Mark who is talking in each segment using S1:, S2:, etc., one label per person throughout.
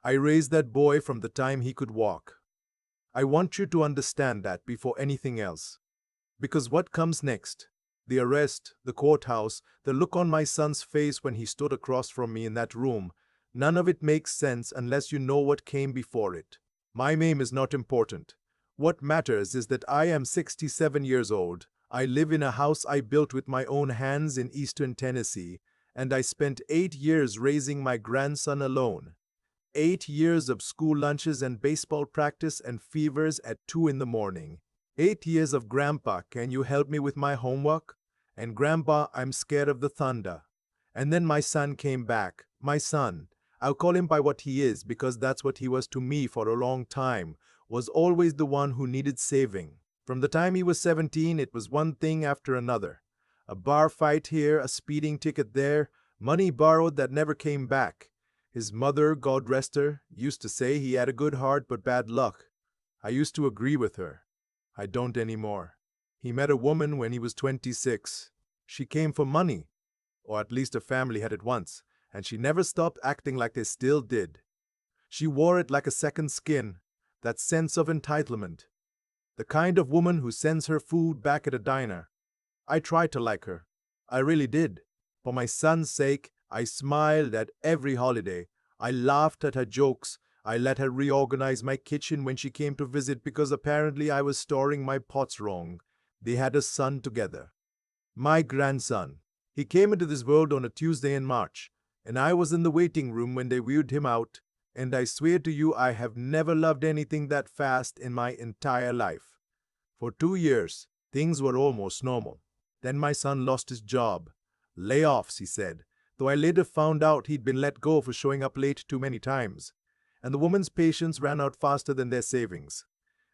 S1: I raised that boy from the time he could walk. I want you to understand that before anything else. Because what comes next? The arrest, the courthouse, the look on my son's face when he stood across from me in that room, none of it makes sense unless you know what came before it. My name is not important. What matters is that I am 67 years old. I live in a house I built with my own hands in eastern Tennessee, and I spent 8 years raising my grandson alone. 8 years of school lunches and baseball practice and fevers at 2 in the morning. 8 years of Grandpa, can you help me with my homework? And Grandpa, I'm scared of the thunder. And then my son came back. My son. I'll call him by what he is because that's what he was to me for a long time, was always the one who needed saving. From the time he was 17, it was one thing after another. A bar fight here, a speeding ticket there, money borrowed that never came back. His mother, God rest her, used to say he had a good heart but bad luck. I used to agree with her. I don't anymore. He met a woman when he was 26. She came for money, or at least her family had it once, and she never stopped acting like they still did. She wore it like a second skin, that sense of entitlement. The kind of woman who sends her food back at a diner. I tried to like her. I really did. For my son's sake, I smiled at every holiday. I laughed at her jokes. I let her reorganize my kitchen when she came to visit because apparently I was storing my pots wrong. They had a son together. My grandson. He came into this world on a Tuesday in March, and I was in the waiting room when they wheeled him out, and I swear to you I have never loved anything that fast in my entire life. For 2 years, things were almost normal. Then my son lost his job. Layoffs, he said, though I later found out he'd been let go for showing up late too many times. And the woman's patience ran out faster than their savings.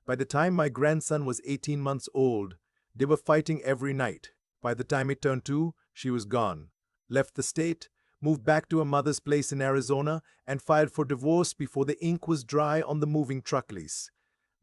S1: By the time my grandson was 18 months old, they were fighting every night. By the time he turned 2, she was gone. Left the state, moved back to her mother's place in Arizona, and filed for divorce before the ink was dry on the moving truck lease.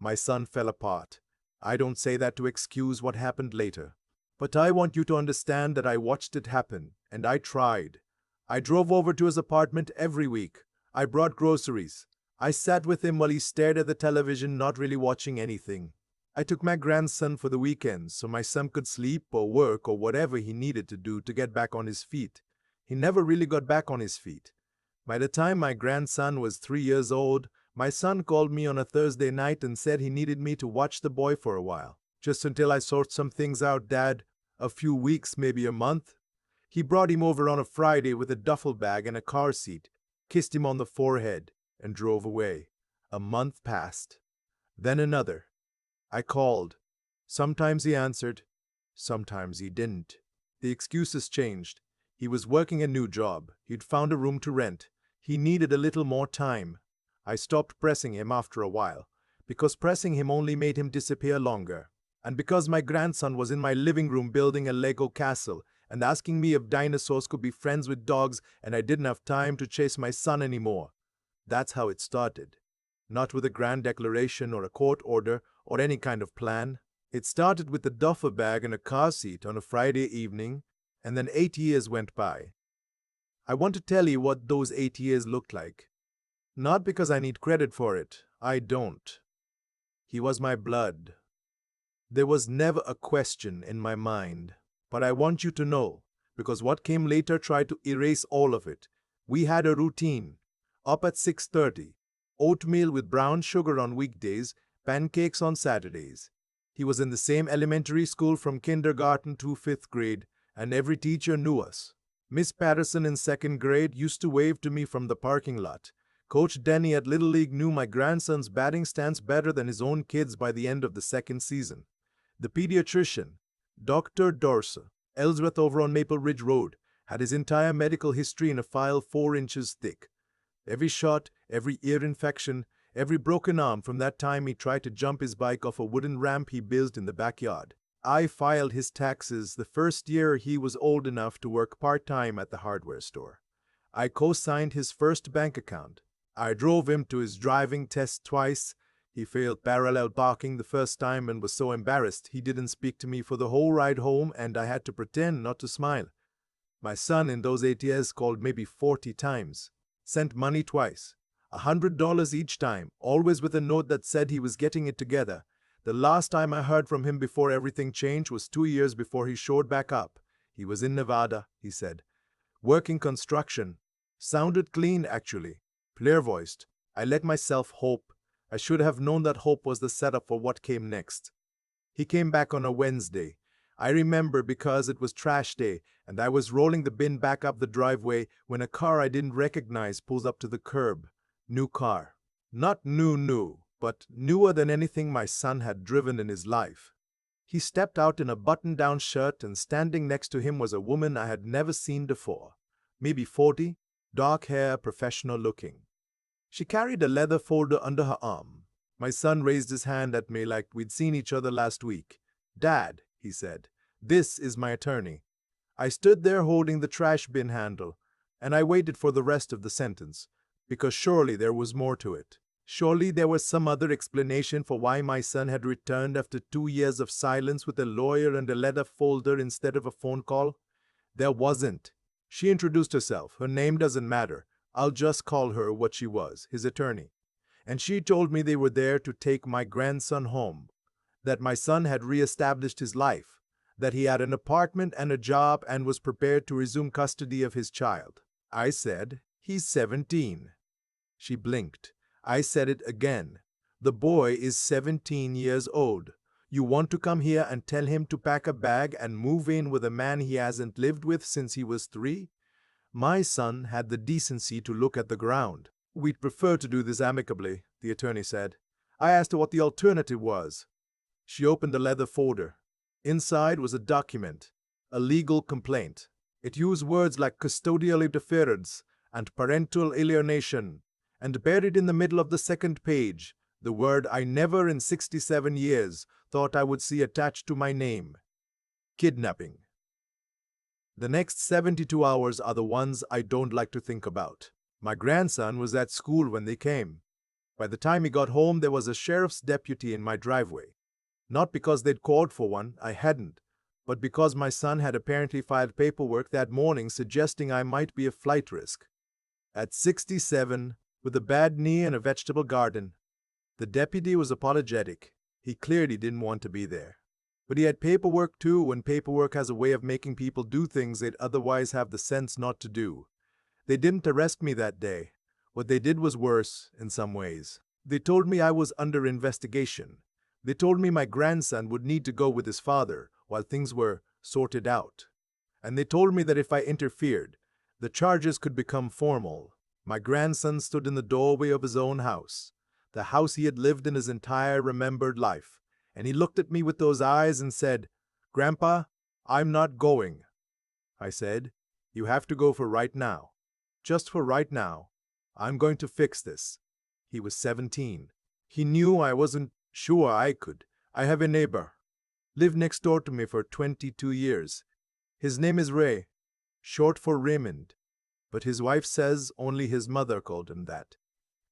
S1: My son fell apart. I don't say that to excuse what happened later. But I want you to understand that I watched it happen, and I tried. I drove over to his apartment every week. I brought groceries. I sat with him while he stared at the television, not really watching anything. I took my grandson for the weekends so my son could sleep or work or whatever he needed to do to get back on his feet. He never really got back on his feet. By the time my grandson was 3 years old, my son called me on a Thursday night and said he needed me to watch the boy for a while. Just until I sort some things out, Dad. A few weeks, maybe a month. He brought him over on a Friday with a duffel bag and a car seat, kissed him on the forehead, and drove away. A month passed. Then another. I called. Sometimes he answered. Sometimes he didn't. The excuses changed. He was working a new job. He'd found a room to rent. He needed a little more time. I stopped pressing him after a while, because pressing him only made him disappear longer. And because my grandson was in my living room building a Lego castle and asking me if dinosaurs could be friends with dogs, and I didn't have time to chase my son anymore. That's how it started. Not with a grand declaration or a court order or any kind of plan. It started with a duffel bag and a car seat on a Friday evening, and then 8 years went by. I want to tell you what those 8 years looked like. Not because I need credit for it. I don't. He was my blood. There was never a question in my mind. But I want you to know, because what came later tried to erase all of it. We had a routine. Up at 6:30. Oatmeal with brown sugar on weekdays, pancakes on Saturdays. He was in the same elementary school from kindergarten to 5th grade, and every teacher knew us. Miss Patterson in 2nd grade used to wave to me from the parking lot. Coach Denny at Little League knew my grandson's batting stance better than his own kids by the end of the 2nd season. The pediatrician, Dr. Dorser, Ellsworth over on Maple Ridge Road, had his entire medical history in a file 4 inches thick. Every shot, every ear infection, every broken arm from that time he tried to jump his bike off a wooden ramp he built in the backyard. I filed his taxes the first year he was old enough to work part-time at the hardware store. I co-signed his first bank account. I drove him to his driving test twice. He failed parallel parking the first time and was so embarrassed he didn't speak to me for the whole ride home, and I had to pretend not to smile. My son in those 8 years called maybe 40 times. Sent money twice. $100 each time, always with a note that said he was getting it together. The last time I heard from him before everything changed was 2 years before he showed back up. He was in Nevada, he said. Working construction. Sounded clean, actually. Clear-voiced. I let myself hope. I should have known that hope was the setup for what came next. He came back on a Wednesday. I remember because it was trash day, and I was rolling the bin back up the driveway when a car I didn't recognize pulls up to the curb. New car. Not new, but newer than anything my son had driven in his life. He stepped out in a button-down shirt, and standing next to him was a woman I had never seen before. Maybe 40, dark hair, professional looking. She carried a leather folder under her arm. My son raised his hand at me like we'd seen each other last week. "Dad," he said, "this is my attorney." I stood there holding the trash bin handle, and I waited for the rest of the sentence, because surely there was more to it. Surely there was some other explanation for why my son had returned after 2 years of silence with a lawyer and a leather folder instead of a phone call. There wasn't. She introduced herself. Her name doesn't matter. I'll just call her what she was, his attorney. And she told me they were there to take my grandson home, that my son had re-established his life, that he had an apartment and a job and was prepared to resume custody of his child. I said, "He's 17. She blinked. I said it again. "The boy is 17 years old. You want to come here and tell him to pack a bag and move in with a man he hasn't lived with since he was 3? My son had the decency to look at the ground. "We'd prefer to do this amicably," the attorney said. I asked her what the alternative was. She opened a leather folder. Inside was a document, a legal complaint. It used words like custodial interference and parental alienation, and buried in the middle of the second page, the word I never in 67 years thought I would see attached to my name: kidnapping. The next 72 hours are the ones I don't like to think about. My grandson was at school when they came. By the time he got home, there was a sheriff's deputy in my driveway. Not because they'd called for one, I hadn't, but because my son had apparently filed paperwork that morning suggesting I might be a flight risk. At 67, with a bad knee and a vegetable garden, the deputy was apologetic. He clearly didn't want to be there. But he had paperwork too, and paperwork has a way of making people do things they'd otherwise have the sense not to do. They didn't arrest me that day. What they did was worse, in some ways. They told me I was under investigation. They told me my grandson would need to go with his father while things were sorted out. And they told me that if I interfered, the charges could become formal. My grandson stood in the doorway of his own house, the house he had lived in his entire remembered life, and he looked at me with those eyes and said, "Grandpa, I'm not going." I said, "You have to go for right now. Just for right now. I'm going to fix this." He was 17. He knew I wasn't sure I could. I have a neighbor. Lived next door to me for 22 years. His name is Ray, short for Raymond. But his wife says only his mother called him that.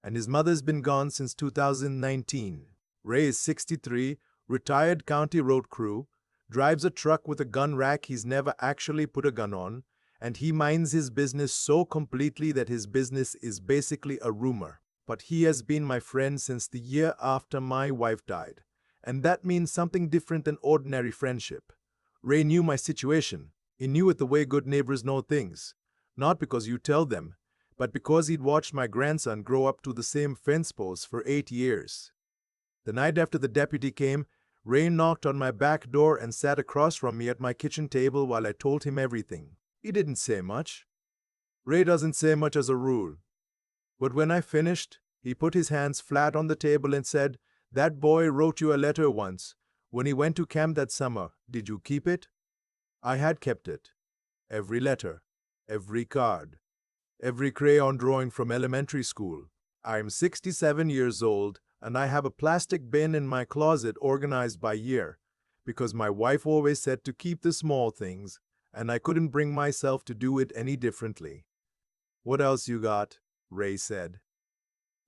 S1: And his mother's been gone since 2019. Ray is 63, retired county road crew, drives a truck with a gun rack he's never actually put a gun on, and he minds his business so completely that his business is basically a rumor. But he has been my friend since the year after my wife died, and that means something different than ordinary friendship. Ray knew my situation. He knew it the way good neighbors know things. Not because you tell them, but because he'd watched my grandson grow up to the same fence post for 8 years. The night after the deputy came, Ray knocked on my back door and sat across from me at my kitchen table while I told him everything. He didn't say much. Ray doesn't say much as a rule. But when I finished, he put his hands flat on the table and said, "That boy wrote you a letter once. When he went to camp that summer, did you keep it?" I had kept it. Every letter, every card, every crayon drawing from elementary school. I'm 67 years old, and I have a plastic bin in my closet organized by year, because my wife always said to keep the small things, and I couldn't bring myself to do it any differently. "What else you got?" Ray said.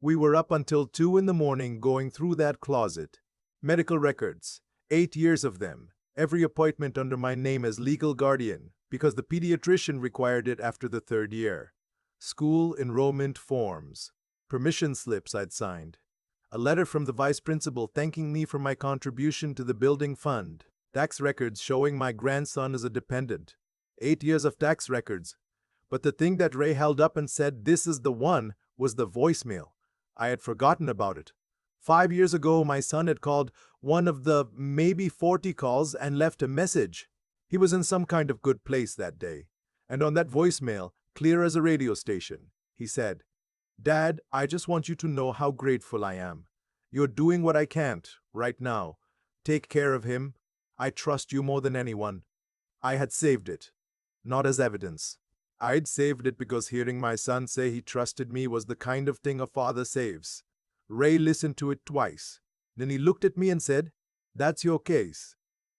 S1: We were up until 2 in the morning going through that closet. Medical records, 8 years of them, every appointment under my name as legal guardian, because the pediatrician required it after the 3rd year. School enrollment forms. permission slips I'd signed, a letter from the vice principal thanking me for my contribution to the building fund, tax records showing my grandson as a dependent, 8 years of tax records. But the thing that Ray held up and said, "This is the one," was the voicemail. I had forgotten about it. 5 years ago, my son had called one of the maybe 40 calls and left a message. He was in some kind of good place that day. And on that voicemail, clear as a radio station, he said, "Dad, I just want you to know how grateful I am. You're doing what I can't right now. Take care of him. I trust you more than anyone." I had saved it, not as evidence. I'd saved it because hearing my son say he trusted me was the kind of thing a father saves. Ray listened to it twice. Then he looked at me and said, "That's your case."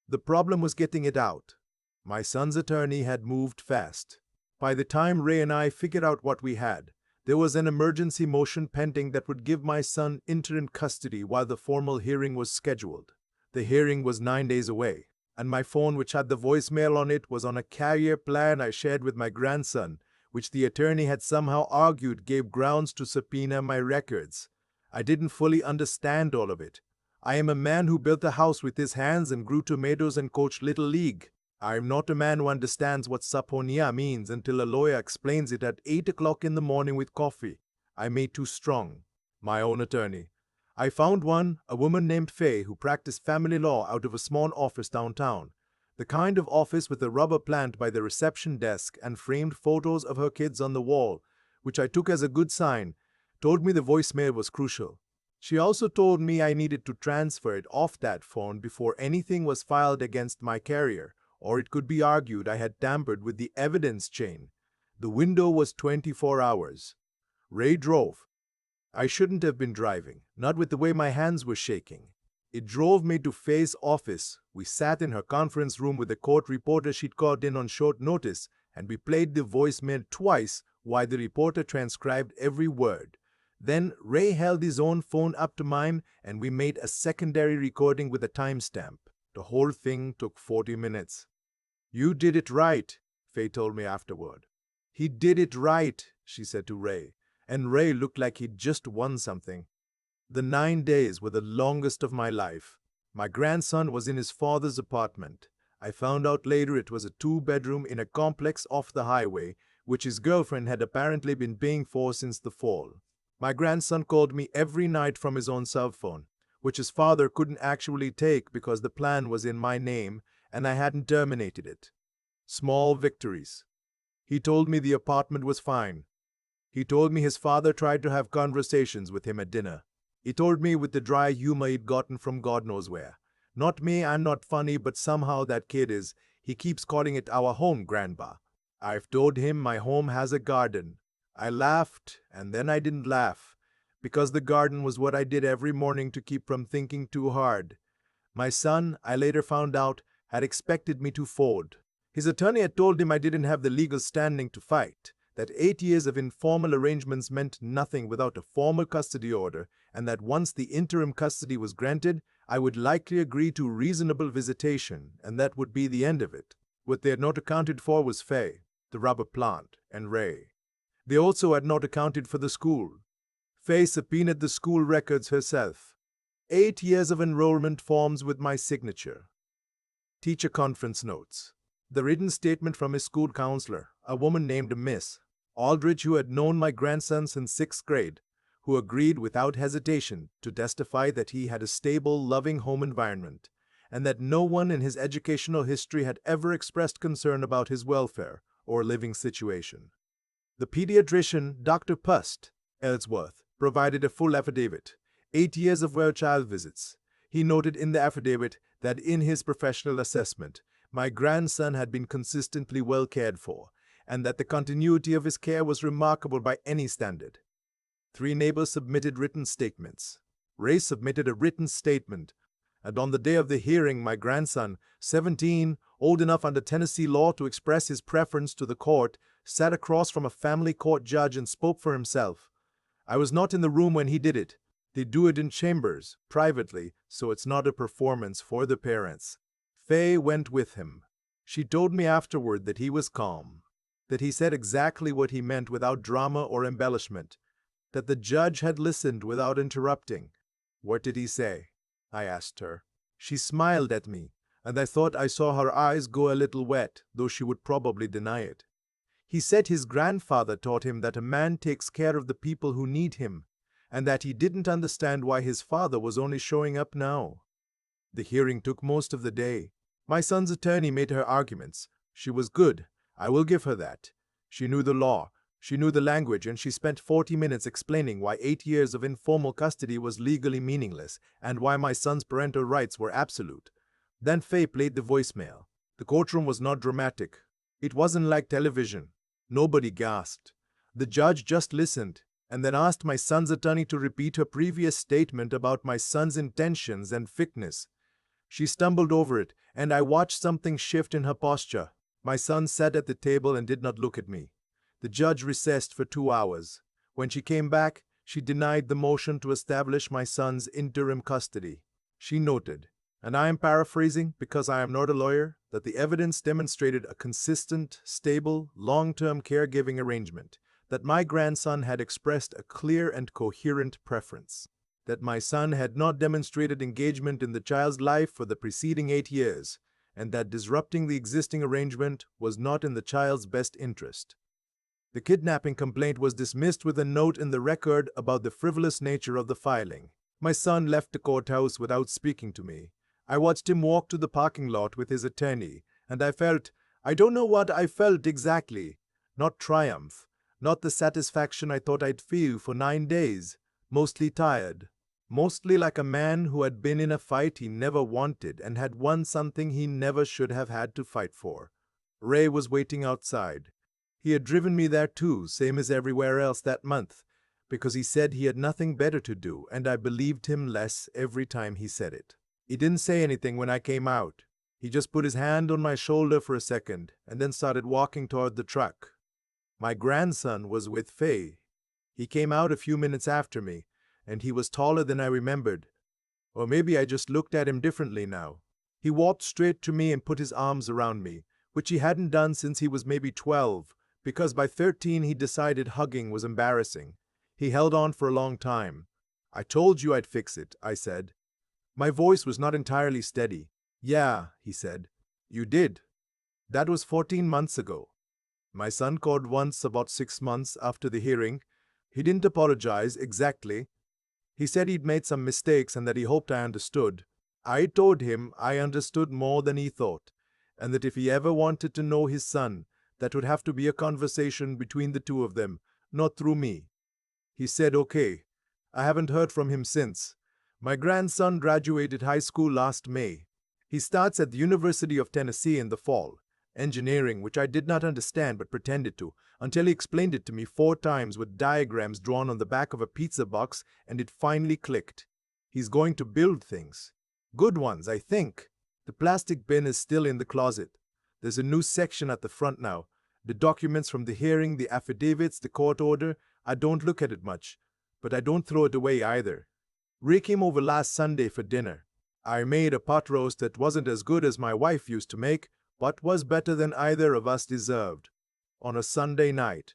S1: The problem was getting it out. My son's attorney had moved fast. By the time Ray and I figured out what we had, there was an emergency motion pending that would give my son interim custody while the formal hearing was scheduled. The hearing was 9 days away, and my phone, which had the voicemail on it, was on a carrier plan I shared with my grandson, which the attorney had somehow argued gave grounds to subpoena my records. I didn't fully understand all of it. I am a man who built a house with his hands and grew tomatoes and coached Little League. I am not a man who understands what subpoena means until a lawyer explains it at 8 o'clock in the morning with coffee. I made too strong. My own attorney. I found one, a woman named Faye, who practiced family law out of a small office downtown. The kind of office with a rubber plant by the reception desk and framed photos of her kids on the wall, which I took as a good sign, told me the voicemail was crucial. She also told me I needed to transfer it off that phone before anything was filed against my carrier, or it could be argued I had tampered with the evidence chain. The window was 24 hours. Ray drove. I shouldn't have been driving, not with the way my hands were shaking. It drove me to Faye's office. We sat in her conference room with a court reporter she'd called in on short notice, and we played the voicemail twice while the reporter transcribed every word. Then Ray held his own phone up to mine, and we made a secondary recording with a timestamp. The whole thing took 40 minutes. "You did it right," Faye told me afterward. "He did it right," she said to Ray, and Ray looked like he'd just won something. The 9 days were the longest of my life. My grandson was in his father's apartment. I found out later it was a 2-bedroom in a complex off the highway, which his girlfriend had apparently been paying for since the fall. My grandson called me every night from his own cell phone, which his father couldn't actually take because the plan was in my name and I hadn't terminated it. Small victories. He told me the apartment was fine. He told me his father tried to have conversations with him at dinner. He told me with the dry humor he'd gotten from God knows where. "Not me, I'm not funny, but somehow that kid is. He keeps calling it our home, Grandpa." I've told him my home has a garden. I laughed, and then I didn't laugh, because the garden was what I did every morning to keep from thinking too hard. My son, I later found out, had expected me to fold. His attorney had told him I didn't have the legal standing to fight, that 8 years of informal arrangements meant nothing without a formal custody order, and that once the interim custody was granted, I would likely agree to reasonable visitation, and that would be the end of it. What they had not accounted for was Faye, the rubber plant, and Ray. They also had not accounted for the school. Faye subpoenaed the school records herself. 8 years of enrollment forms with my signature. Teacher conference notes. The written statement from his school counselor, a woman named Miss Aldridge, who had known my grandson since 6th grade, who agreed without hesitation to testify that he had a stable, loving home environment, and that no one in his educational history had ever expressed concern about his welfare or living situation. The pediatrician, Dr. Pust, Ellsworth, provided a full affidavit, 8 years of well-child visits. He noted in the affidavit that in his professional assessment, my grandson had been consistently well cared for, and that the continuity of his care was remarkable by any standard. 3 neighbors submitted written statements. Ray submitted a written statement, and on the day of the hearing, my grandson, 17, old enough under Tennessee law to express his preference to the court, sat across from a family court judge and spoke for himself. I was not in the room when he did it. They do it in chambers, privately, so it's not a performance for the parents. Faye went with him. She told me afterward that he was calm, that he said exactly what he meant without drama or embellishment, that the judge had listened without interrupting. "What did he say?" I asked her. She smiled at me, and I thought I saw her eyes go a little wet, though she would probably deny it. "He said his grandfather taught him that a man takes care of the people who need him, and that he didn't understand why his father was only showing up now." The hearing took most of the day. My son's attorney made her arguments. She was good, I will give her that. She knew the law, she knew the language, and she spent 40 minutes explaining why 8 years of informal custody was legally meaningless and why my son's parental rights were absolute. Then Faye played the voicemail. The courtroom was not dramatic. It wasn't like television. Nobody gasped. The judge just listened and then asked my son's attorney to repeat her previous statement about my son's intentions and fitness. She stumbled over it, and I watched something shift in her posture. My son sat at the table and did not look at me. The judge recessed for 2 hours. When she came back, she denied the motion to establish my son's interim custody. She noted, and I am paraphrasing because I am not a lawyer, that the evidence demonstrated a consistent, stable, long-term caregiving arrangement, that my grandson had expressed a clear and coherent preference, that my son had not demonstrated engagement in the child's life for the preceding 8 years, and that disrupting the existing arrangement was not in the child's best interest. The kidnapping complaint was dismissed with a note in the record about the frivolous nature of the filing. My son left the courthouse without speaking to me. I watched him walk to the parking lot with his attorney, and I don't know what I felt exactly. Not triumph, not the satisfaction I thought I'd feel for 9 days. Mostly tired. Mostly like a man who had been in a fight he never wanted and had won something he never should have had to fight for. Ray was waiting outside. He had driven me there too, same as everywhere else that month, because he said he had nothing better to do, and I believed him less every time he said it. He didn't say anything when I came out. He just put his hand on my shoulder for a second and then started walking toward the truck. My grandson was with Faye. He came out a few minutes after me, and he was taller than I remembered. Or maybe I just looked at him differently now. He walked straight to me and put his arms around me, which he hadn't done since he was maybe 12, because by 13 he decided hugging was embarrassing. He held on for a long time. "I told you I'd fix it," I said. My voice was not entirely steady. "Yeah," he said. "You did. That was 14 months ago." My son called once about 6 months after the hearing. He didn't apologize exactly. He said he'd made some mistakes and that he hoped I understood. I told him I understood more than he thought, and that if he ever wanted to know his son, that would have to be a conversation between the two of them, not through me. He said okay. I haven't heard from him since. My grandson graduated high school last May. He starts at the University of Tennessee in the fall. Engineering, which I did not understand but pretended to, until he explained it to me 4 times with diagrams drawn on the back of a pizza box, and it finally clicked. He's going to build things. Good ones, I think. The plastic bin is still in the closet. There's a new section at the front now. The documents from the hearing, the affidavits, the court order. I don't look at it much, but I don't throw it away either. Ray came over last Sunday for dinner. I made a pot roast that wasn't as good as my wife used to make, but was better than either of us deserved. On a Sunday night,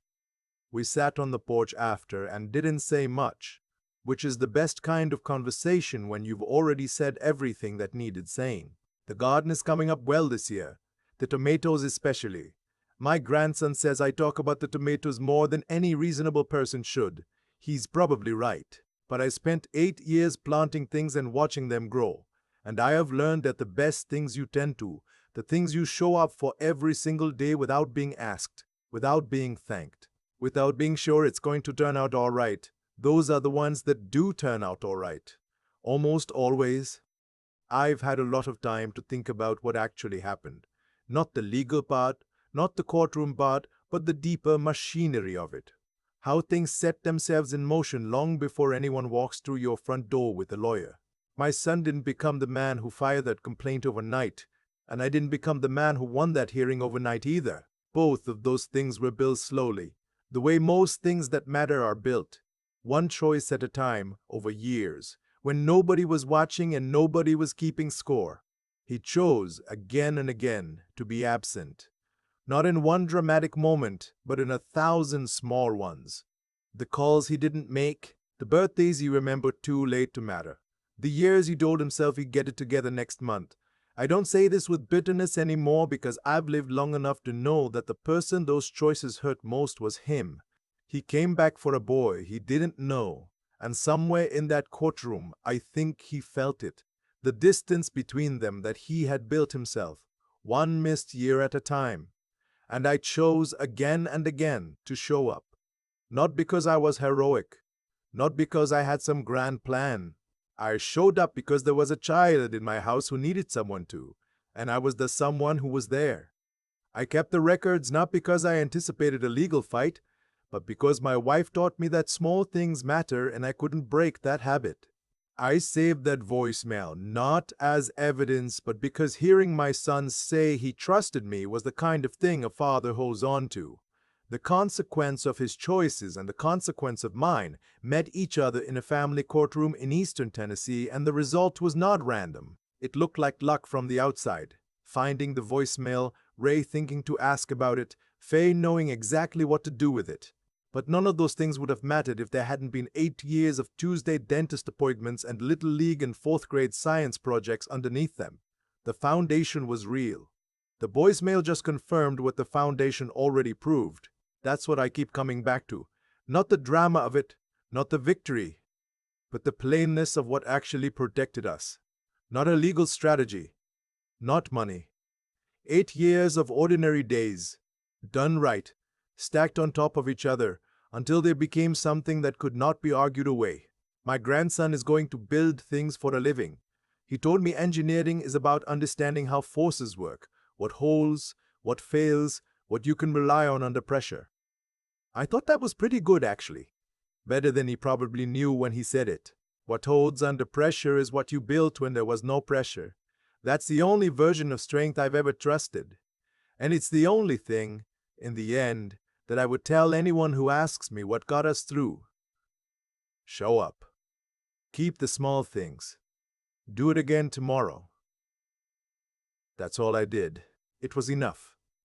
S1: we sat on the porch after and didn't say much, which is the best kind of conversation when you've already said everything that needed saying. The garden is coming up well this year, the tomatoes especially. My grandson says I talk about the tomatoes more than any reasonable person should. He's probably right, but I spent 8 years planting things and watching them grow, and I have learned that the best things you tend to, the things you show up for every single day without being asked, without being thanked, without being sure it's going to turn out all right, those are the ones that do turn out all right. Almost always. I've had a lot of time to think about what actually happened. Not the legal part, not the courtroom part, but the deeper machinery of it. How things set themselves in motion long before anyone walks through your front door with a lawyer. My son didn't become the man who fired that complaint overnight, and I didn't become the man who won that hearing overnight either. Both of those things were built slowly, the way most things that matter are built, one choice at a time over years, when nobody was watching and nobody was keeping score. He chose again and again to be absent, not in one dramatic moment, but in 1,000 small ones. The calls he didn't make, the birthdays he remembered too late to matter, the years he told himself he'd get it together next month. I don't say this with bitterness anymore because I've lived long enough to know that the person those choices hurt most was him. He came back for a boy he didn't know, and somewhere in that courtroom, I think he felt it. The distance between them that he had built himself, one missed year at a time. And I chose again and again to show up. Not because I was heroic, not because I had some grand plan. I showed up because there was a child in my house who needed someone to, and I was the someone who was there. I kept the records not because I anticipated a legal fight, but because my wife taught me that small things matter and I couldn't break that habit. I saved that voicemail not as evidence, but because hearing my son say he trusted me was the kind of thing a father holds on to. The consequence of his choices and the consequence of mine met each other in a family courtroom in eastern Tennessee, and the result was not random. It looked like luck from the outside. Finding the voicemail, Ray thinking to ask about it, Faye knowing exactly what to do with it. But none of those things would have mattered if there hadn't been 8 years of Tuesday dentist appointments and Little League and 4th grade science projects underneath them. The foundation was real. The voicemail just confirmed what the foundation already proved. That's what I keep coming back to. Not the drama of it, not the victory, but the plainness of what actually protected us. Not a legal strategy, not money. 8 years of ordinary days, done right, stacked on top of each other until they became something that could not be argued away. My grandson is going to build things for a living. He told me engineering is about understanding how forces work, what holds, what fails, what you can rely on under pressure. I thought that was pretty good, actually. Better than he probably knew when he said it. What holds under pressure is what you built when there was no pressure. That's the only version of strength I've ever trusted. And it's the only thing, in the end, that I would tell anyone who asks me what got us through. Show up. Keep the small things. Do it again tomorrow. That's all I did. It was enough.